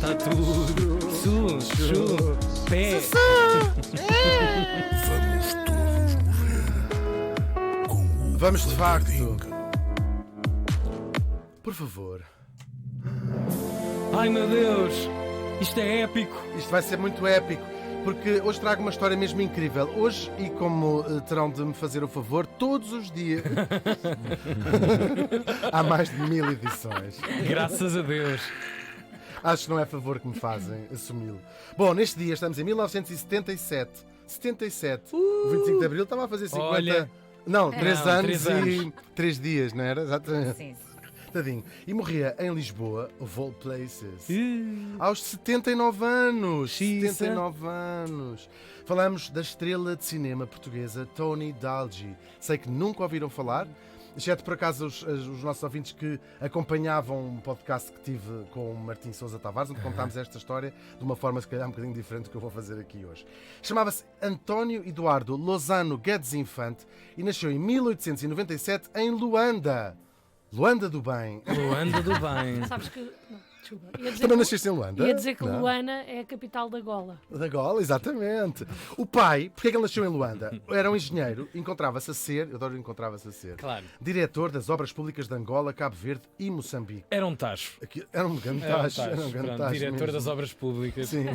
Está tudo. Pé. Vamos todos morrer com o Vamos de facto. Vanderdinga. Por favor. Ai meu Deus. Isto é épico. Isto vai ser muito épico, porque hoje trago uma história mesmo incrível. Hoje, e como terão de me fazer o favor, todos os dias. Há mais de 1000 edições. Graças a Deus. Acho que não é favor que me fazem assumi-lo. Bom, neste dia estamos em 1977. 77. O 25 de Abril estava a fazer 50. Olha. Não, 3 anos três e anos. 3 dias, não era? Exatamente. Sim. Tadinho. E morria em Lisboa, of all places. Aos 79 anos. Xiça. 79 anos. Falamos da estrela de cinema portuguesa Tony Dalgi. Sei que nunca ouviram falar, exceto por acaso os nossos ouvintes que acompanhavam um podcast que tive com o Martim Sousa Tavares, onde contámos esta história de uma forma se calhar um bocadinho diferente do que eu vou fazer aqui hoje. Chamava-se António Eduardo Lozano Guedes Infante e nasceu em 1897 em Luanda. Luanda do Bem. Luanda do bem. Sabes que. Não, desculpa. Ia dizer Também que- nasceste em Luanda? Ia dizer que Não. Luana é a capital da Gola. Da Gola, exatamente. O pai, porque é que ele nasceu em Luanda? Era um engenheiro, encontrava-se a ser, eu adoro encontrava-se a ser, Claro. diretor das obras públicas de Angola, Cabo Verde e Moçambique. Era um tacho. Era um grande Era um tacho, tacho. era um grande Pronto, tacho diretor mesmo. das obras públicas. Sim.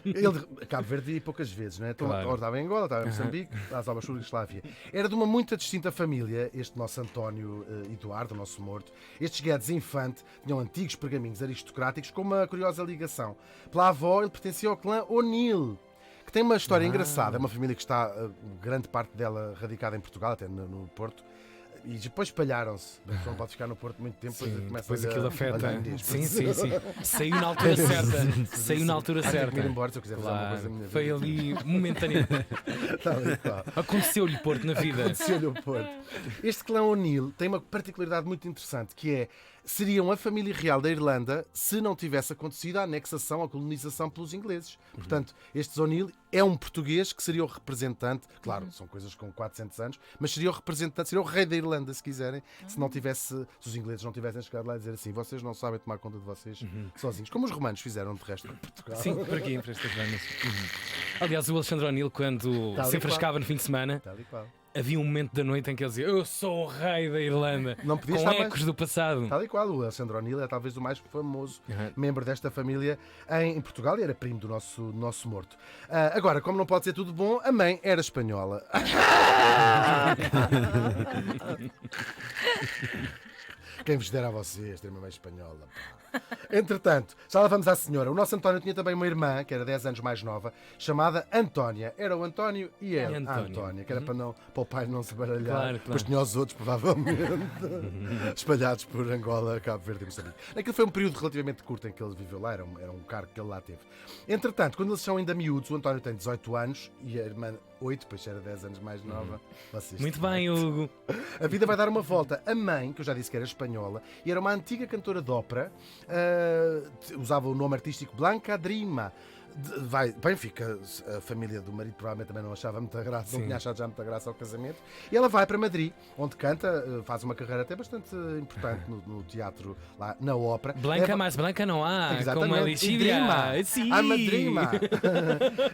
Ele, Cabo Verde ia poucas vezes, não é? Então, Claro. ora estava em Angola, estava em Moçambique, às obras públicas que lá havia. Era de uma muito distinta família, este nosso António Eduardo, o nosso morto. Estes Guedes Infante tinham antigos pergaminhos aristocráticos com uma curiosa ligação. Pela avó, ele pertencia ao clã O'Neill, que tem uma história engraçada. É uma família que está, grande parte dela radicada em Portugal, até no Porto. E depois espalharam-se. A pessoa não pode ficar no Porto muito tempo, começa Depois aquilo afeta. olhar em Sim. Saiu na altura certa. Saiu na altura Tenho que certa. ir embora se eu quiser fazer uma coisa da minha Foi vida. ali momentaneamente. Tal e qual. Aconteceu-lhe Porto na vida. Aconteceu-lhe o Porto. Este clã O'Neill tem uma particularidade muito interessante, que é, seriam a família real da Irlanda se não tivesse acontecido a anexação, a colonização pelos ingleses. Portanto, estes O'Neill é um português que seria o representante, claro, são coisas com 400 anos, mas seria o representante, seria o rei da Irlanda, se quiserem, se não tivesse, se os ingleses não tivessem chegado lá e dizer assim, vocês não sabem tomar conta de vocês sozinhos, como os romanos fizeram de resto de Portugal. Sim, por aqui, para estas bandas. Aliás, o Alexandre O'Neill, quando Tal e se enfrascava no fim de semana, Tal e qual. havia um momento da noite em que ele dizia: Eu sou o rei da Irlanda. Não podia com estar mais- ecos do passado. Tal e qual, o Alexandre O'Neill é talvez o mais famoso Uhum. membro desta família em Portugal e era primo do nosso morto. Agora, como não pode ser tudo bom, a mãe era espanhola. Quem vos dera a vocês ter uma mãe espanhola, pá. Entretanto, já lá vamos à senhora. O nosso António tinha também uma irmã, que era 10 anos mais nova, chamada Antónia. Era o António e ela, a Antónia. Antónia, que era para o pai não se baralhar. Claro. Depois tinha os outros, provavelmente, espalhados por Angola, Cabo Verde e Moçambique. Aquilo foi um período relativamente curto em que ele viveu lá, era um cargo que ele lá teve. Entretanto, quando eles são ainda miúdos, o António tem 18 anos e a irmã 8, pois era 10 anos mais nova. Vocês Muito tinham. bem, Hugo. A vida vai dar uma volta. A mãe, que eu já disse que era espanhola, e era uma antiga cantora de ópera, usava o nome artístico Blanca Drima. Bem, fica a família do marido provavelmente também não achava muita graça, Sim. não tinha achado já muita graça ao casamento. E ela vai para Madrid, onde canta, faz uma carreira até bastante importante no teatro, lá na ópera. Blanca mais branca não há. Exatamente. Como a lixívia. Drima. Sim. A madrima.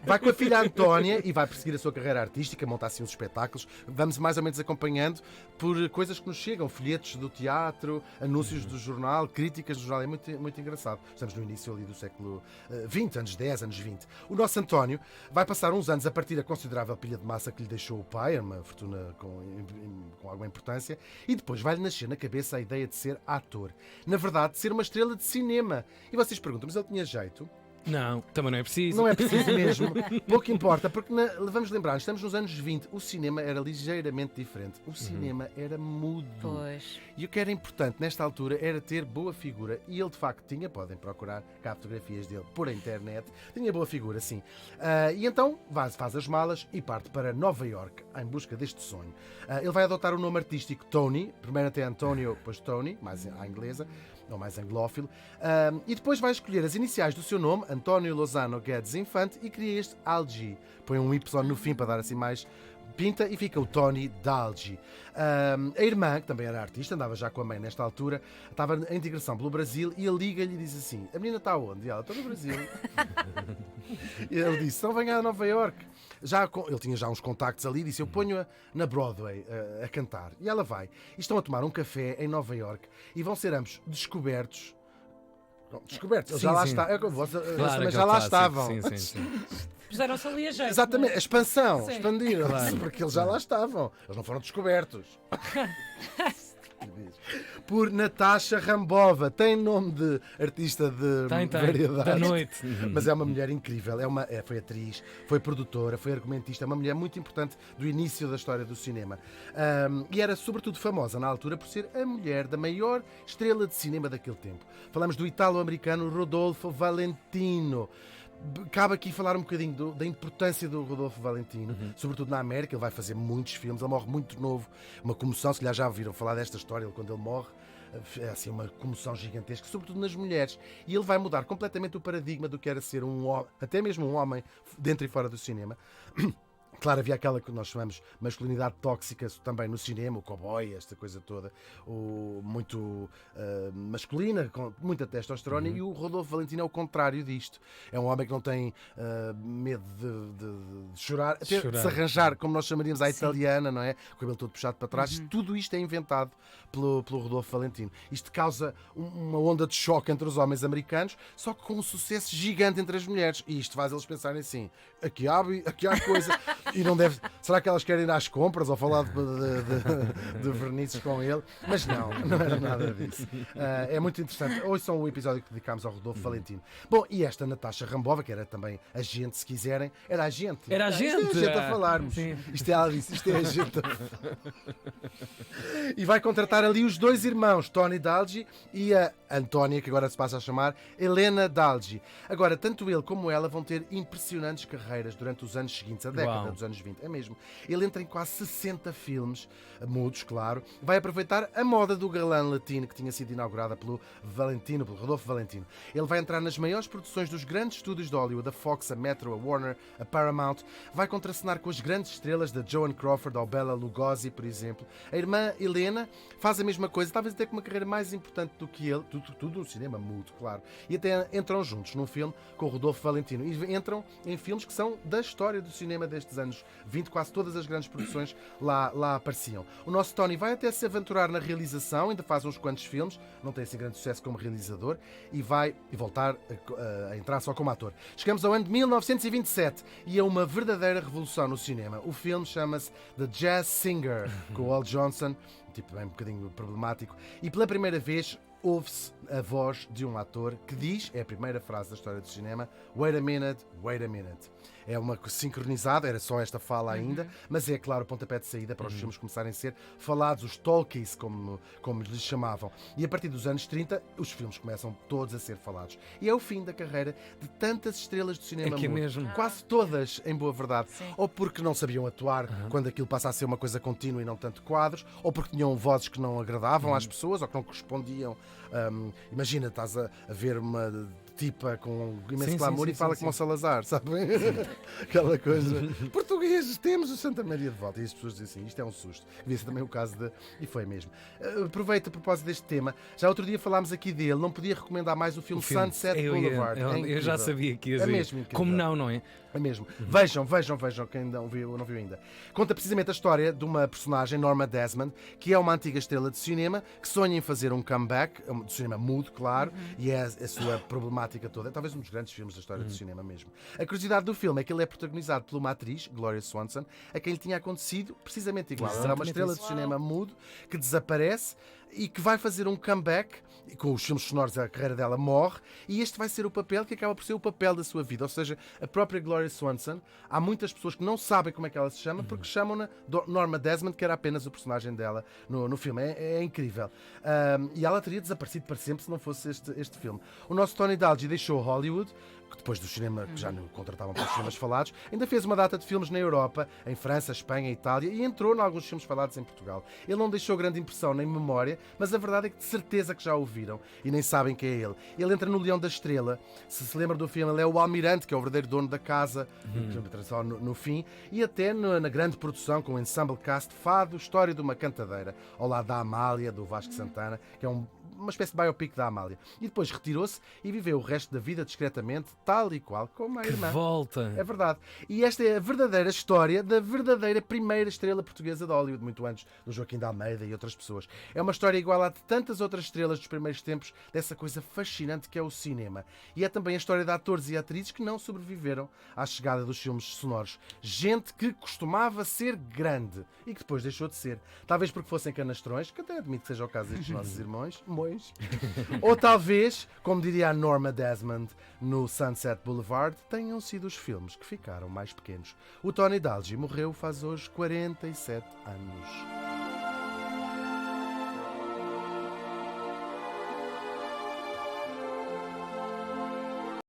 Vai com a filha Antónia e vai perseguir a sua carreira artística, monta assim uns espetáculos. Vamos mais ou menos acompanhando por coisas que nos chegam, folhetos do teatro, anúncios do jornal, críticas do jornal. É muito, muito engraçado. Estamos no início ali do século XX, anos 10, anos 20. O nosso António vai passar uns anos a partir da considerável pilha de massa que lhe deixou o pai, uma fortuna com alguma importância, e depois vai-lhe nascer na cabeça a ideia de ser ator. Na verdade, de ser uma estrela de cinema. E vocês perguntam, mas ele tinha jeito? Não, também não é preciso. Não é preciso mesmo. Pouco importa, porque vamos lembrar, estamos nos anos 20, o cinema era ligeiramente diferente. O cinema era mudo. Pois. E o que era importante nesta altura era ter boa figura. E ele de facto tinha, podem procurar cá fotografias dele por internet, tinha boa figura, sim. E então faz as malas e parte para Nova York em busca deste sonho. Ele vai adotar o nome artístico Tony, primeiro até António, depois Tony, mais à inglesa, ou mais anglófilo, e depois vai escolher as iniciais do seu nome, António Lozano Guedes Infante, e cria este Algi. Põe um Y no fim para dar assim mais pinta e fica o Tony Dalgi. A irmã, que também era artista, andava já com a mãe nesta altura, estava em digressão pelo Brasil e ele liga-lhe e diz assim: a menina está onde? E ela: estou no Brasil. E ele disse: não venha a Nova Iorque. Ele tinha já uns contactos ali, disse: eu ponho-a na Broadway a cantar. E ela vai. E estão a tomar um café em Nova Iorque e vão ser ambos descobertos. Descobertos, eles já lá estavam. Eles também já lá estavam. Sim. Puseram-se ali a jeito. Exatamente, a expansão, Sim. expandiram, Claro. porque eles já lá estavam. Eles não foram descobertos. Por Natasha Rambova. Tem nome de artista de Tem. variedade. Da noite. Mas é uma mulher incrível. Foi atriz, foi produtora, foi argumentista. É uma mulher muito importante do início da história do cinema. E era sobretudo famosa na altura por ser a mulher da maior estrela de cinema daquele tempo. Falamos do italo-americano Rodolfo Valentino. Cabe aqui falar um bocadinho da importância do Rodolfo Valentino, sobretudo na América. Ele vai fazer muitos filmes, ele morre muito novo, uma comoção. Se calhar já ouviram falar desta história, quando ele morre, é assim uma comoção gigantesca, sobretudo nas mulheres. E ele vai mudar completamente o paradigma do que era ser até mesmo um homem dentro e fora do cinema. Claro, havia aquela que nós chamamos masculinidade tóxica também no cinema, o cowboy, esta coisa toda, muito masculina, com muita testosterona, e o Rodolfo Valentino é o contrário disto. É um homem que não tem medo de chorar, até de se arranjar, como nós chamaríamos à italiana, não é? Com o cabelo todo puxado para trás. Tudo isto é inventado pelo Rodolfo Valentino. Isto causa uma onda de choque entre os homens americanos, só que com um sucesso gigante entre as mulheres. E isto faz eles pensarem assim: aqui há coisa. E não deve. Será que elas querem ir às compras ou falar de vernizes com ele? Mas não era nada disso. É muito interessante. Hoje são o episódio que dedicámos ao Rodolfo Valentino. Bom, e esta Natasha Rambova, que era também agente, se quiserem, era agente. Era agente. Isto é agente a falarmos. Sim. Isto é ela disse, isto é agente a falar. E vai contratar ali os dois irmãos, Tony Dalgi e a Antónia, que agora se passa a chamar Helena Dalgi. Agora, tanto ele como ela vão ter impressionantes carreiras durante os anos seguintes, a década dos anos 20. É mesmo. Ele entra em quase 60 filmes, mudos, claro. Vai aproveitar a moda do galã latino que tinha sido inaugurada pelo Rodolfo Valentino. Ele vai entrar nas maiores produções dos grandes estúdios de Hollywood, a Fox, a Metro, a Warner, a Paramount. Vai contracenar com as grandes estrelas da Joan Crawford ou Bela Lugosi, por exemplo. A irmã Helena faz a mesma coisa, talvez até com uma carreira mais importante do que ele, tudo no cinema mudo, claro. E até entram juntos num filme com o Rodolfo Valentino. E entram em filmes que são da história do cinema destes anos 20, quase todas as grandes produções lá apareciam. O nosso Tony vai até se aventurar na realização, ainda faz uns quantos filmes, não tem assim grande sucesso como realizador, e vai voltar a entrar só como ator. Chegamos ao ano de 1927 e é uma verdadeira revolução no cinema. O filme chama-se The Jazz Singer, com o Al Johnson, um tipo bem um bocadinho problemático, e pela primeira vez ouve-se a voz de um ator que diz, é a primeira frase da história do cinema: wait a minute, wait a minute. É uma sincronizada, era só esta fala ainda, mas é claro o pontapé de saída para os filmes começarem a ser falados, os talkies, como lhes chamavam. E a partir dos anos 30, os filmes começam todos a ser falados. E é o fim da carreira de tantas estrelas do cinema mudo. Mesmo. Quase todas, em boa verdade. Sim. Ou porque não sabiam atuar quando aquilo passa a ser uma coisa contínua e não tanto quadros, ou porque tinham vozes que não agradavam às pessoas, ou que não correspondiam. Imagina, estás a ver uma tipa com imenso glamour e fala como o Salazar, sabem? Aquela coisa. Portugueses, temos o Santa Maria de volta. E as pessoas dizem assim: isto é um susto. Devia ser também o caso de. E foi mesmo. Aproveito a propósito deste tema. Já outro dia falámos aqui dele. Não podia recomendar mais o filme Sunset Boulevard. Eu já sabia que ia dizer. É mesmo incrível. Como não é? É mesmo. Vejam, quem não viu ainda. Conta precisamente a história de uma personagem, Norma Desmond, que é uma antiga estrela de cinema, que sonha em fazer um comeback, de cinema mudo, claro, e é a sua problemática toda. É talvez um dos grandes filmes da história do cinema mesmo. A curiosidade do filme é que ele é protagonizado por uma atriz, Gloria Swanson, a quem lhe tinha acontecido precisamente igual. Ela é uma estrela de cinema mudo que desaparece e que vai fazer um comeback, e com os filmes sonoros a carreira dela morre, e este vai ser o papel que acaba por ser o papel da sua vida. Ou seja, a própria Gloria Swanson, há muitas pessoas que não sabem como é que ela se chama, porque chamam-na Norma Desmond, que era apenas o personagem dela no filme. É incrível. E ela teria desaparecido para sempre se não fosse este filme. O nosso Tony Dalgi deixou Hollywood que depois do cinema, que já não contratavam para os cinemas falados, ainda fez uma data de filmes na Europa, em França, Espanha, Itália, e entrou em alguns filmes falados em Portugal. Ele não deixou grande impressão nem memória, mas a verdade é que de certeza que já o viram e nem sabem quem é ele. Ele entra no Leão da Estrela, se lembra do filme, ele é o almirante, que é o verdadeiro dono da casa, só no fim, e até na grande produção com o ensemble cast Fado, História de uma Cantadeira, ao lado da Amália, do Vasco Santana, que é uma espécie de biopic da Amália. E depois retirou-se e viveu o resto da vida discretamente, tal e qual como a Que irmã. volta! É verdade. E esta é a verdadeira história da verdadeira primeira estrela portuguesa de Hollywood, muito antes do Joaquim de Almeida e outras pessoas. É uma história igual à de tantas outras estrelas dos primeiros tempos, dessa coisa fascinante que é o cinema. E é também a história de atores e atrizes que não sobreviveram à chegada dos filmes sonoros. Gente que costumava ser grande e que depois deixou de ser. Talvez porque fossem canastrões, que até admito que seja o caso destes nossos irmãos. Ou talvez, como diria a Norma Desmond no Sunset Boulevard, tenham sido os filmes que ficaram mais pequenos. O Tony Dalgi morreu faz hoje 47 anos.